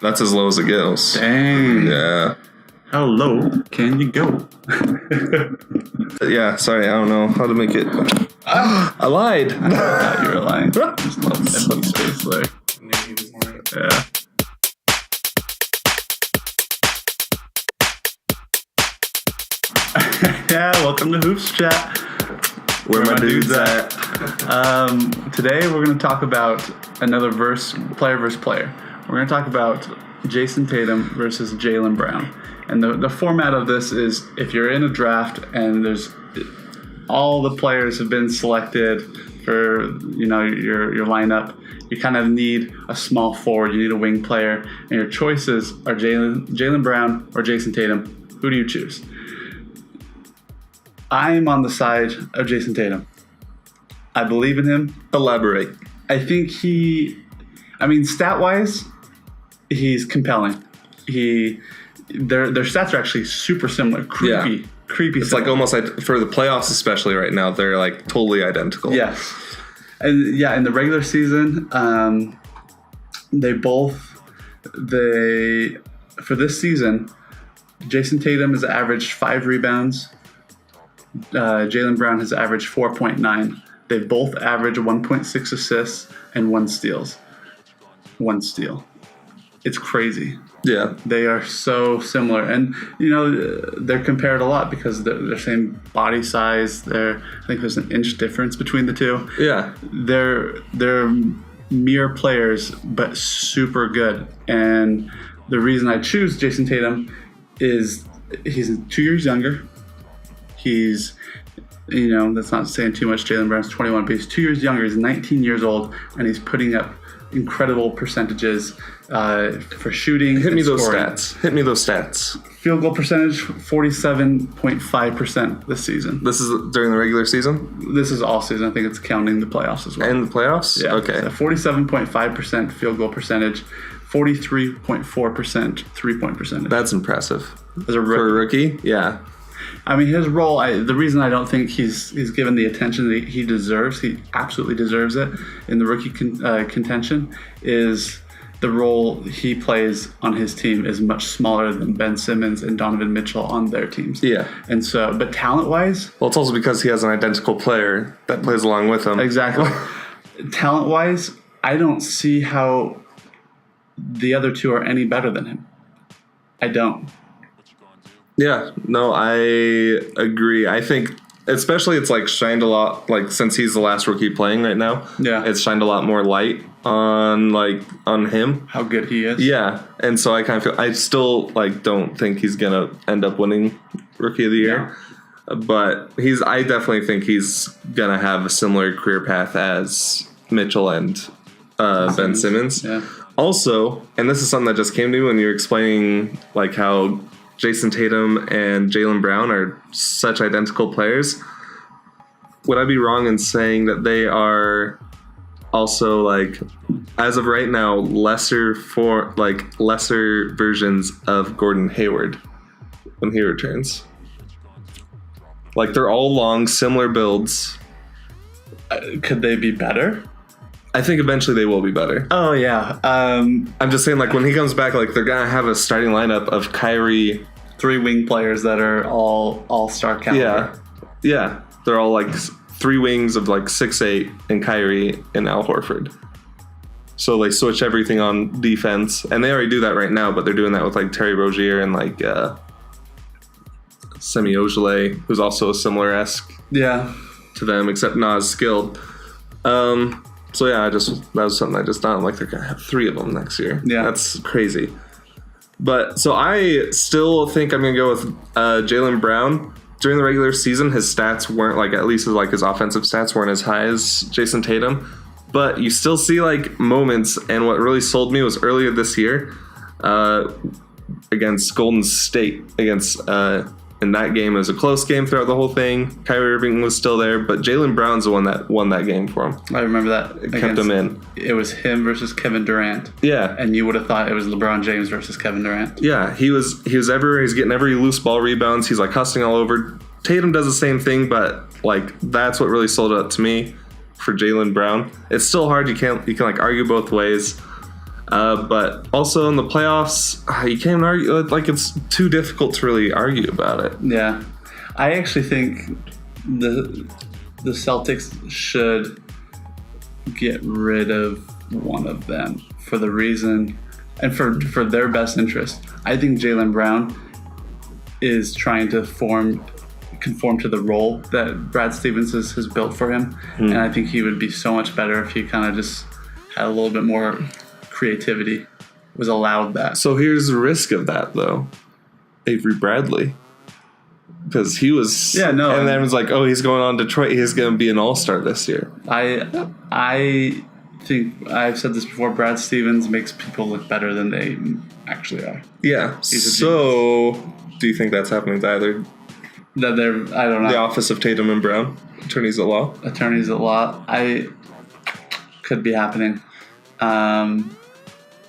That's as low as it goes. Dang. Yeah. How low can you go? Yeah, sorry, I don't know how to make it. I lied. I thought you were lying. Just a little empty space there. Yeah. Yeah, welcome to Hoops Chat. Where my dudes at? Today we're going to talk about another player versus player. We're going to talk about Jayson Tatum versus Jaylen Brown. And the format of this is if you're in a draft and there's all the players have been selected for your lineup, you kind of need a small forward, you need a wing player, and your choices are Jaylen Brown or Jayson Tatum. Who do you choose? I'm on the side of Jayson Tatum. I believe in him. Elaborate. I think stat-wise, he's compelling. Their stats are actually super similar. Creepy. It's similar. like almost like for the playoffs, especially right now, they're like totally identical. Yes. And yeah, in the regular season, for this season, Jayson Tatum has averaged 5 rebounds. Jaylen Brown has averaged 4.9. They both average 1.6 assists and 1 steal. It's crazy. Yeah. They are so similar. And, they're compared a lot because they're the same body size. I think there's an inch difference between the two. Yeah. They're mere players, but super good. And the reason I choose Jayson Tatum is he's 2 years younger. He's, that's not saying too much. Jaylen Brown's 21, but he's 2 years younger. He's 19 years old, and he's putting up incredible percentages for shooting. Hit me those scoring. stats. Field goal percentage, 47.5% this season. This is during the regular season? This is all season. I think it's counting the playoffs as well. And the playoffs? Yeah. Okay. So 47.5% field goal percentage, 43.4% three-point percentage. That's impressive. As a rookie. For a rookie? Yeah. I mean, his role, the reason I don't think he's given the attention that he deserves, he absolutely deserves it in the rookie contention, is the role he plays on his team is much smaller than Ben Simmons and Donovan Mitchell on their teams. Yeah. And so, but talent-wise... Well, it's also because he has an identical player that plays along with him. Exactly. Talent-wise, I don't see how the other two are any better than him. I don't. Yeah, no, I agree. I think especially it's like shined a lot, like since he's the last rookie playing right now. Yeah. It's shined a lot more light on him. How good he is. Yeah. And so I kind of feel I still don't think he's gonna end up winning Rookie of the Year. Yeah. But I definitely think he's gonna have a similar career path as Mitchell and Ben Simmons. Yeah. Also, and this is something that just came to me when you were explaining how Jayson Tatum and Jaylen Brown are such identical players. Would I be wrong in saying that they are also as of right now, lesser versions of Gordon Hayward when he returns? They're all long, similar builds. Could they be better? I think eventually they will be better. Oh, yeah. I'm just saying, when he comes back, they're going to have a starting lineup of Kyrie. 3 wing players that are all all-star caliber. Yeah. They're all 3 wings of 6'8", and Kyrie and Al Horford. So they switch everything on defense. And they already do that right now, but they're doing that with Terry Rozier and Semi Ojeleye, who's also a similar-esque to them, except not as skilled. So yeah, that was something I just thought. They're gonna have 3 of them next year. Yeah, that's crazy. But so I still think I'm gonna go with Jaylen Brown. During the regular season, his stats weren't at least his offensive stats weren't as high as Jayson Tatum. But you still see moments, and what really sold me was earlier this year against Golden State in that game. It was a close game throughout the whole thing. Kyrie Irving was still there, but Jaylen Brown's the one that won that game for him. I remember that. It kept him in. It was him versus Kevin Durant. Yeah. And you would have thought it was LeBron James versus Kevin Durant. Yeah, he was everywhere. He's getting every loose ball rebounds. He's hustling all over. Tatum does the same thing, but that's what really sold it out to me for Jaylen Brown. It's still hard. You can argue both ways. But also in the playoffs, you can't argue. Like, it's too difficult to really argue about it. Yeah. I actually think the Celtics should get rid of one of them for the reason and for their best interest. I think Jaylen Brown is trying to conform to the role that Brad Stevens has built for him. And I think he would be so much better if he kind of just had a little bit more creativity, was allowed that. So here's the risk of that, though. Avery Bradley. Because he was... Yeah, no. And then it was like, oh, he's going on Detroit. He's going to be an all-star this year. I think I've said this before. Brad Stevens makes people look better than they actually are. Yeah. So do you think that's happening to either? That they're, I don't know. The office of Tatum and Brown, attorneys at law. Attorneys at law. Could be happening.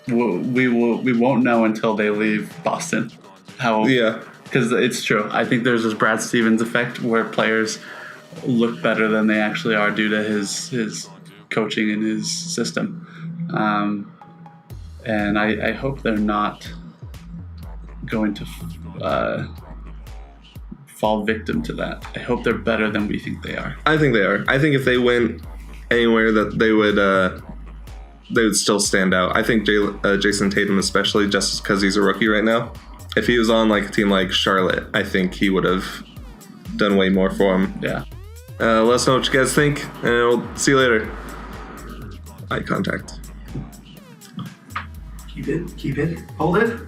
We won't know until they leave Boston. Yeah. Because it's true. I think there's this Brad Stevens effect where players look better than they actually are due to his coaching and his system. And I hope they're not going to fall victim to that. I hope they're better than we think they are. I think they are. I think if they went anywhere, that they would still stand out. I think Jayson Tatum especially, just because he's a rookie right now. If he was on like a team like Charlotte, I think he would have done way more for him. Yeah. Let us know what you guys think, and we'll see you later. Eye contact. Keep it. Hold it.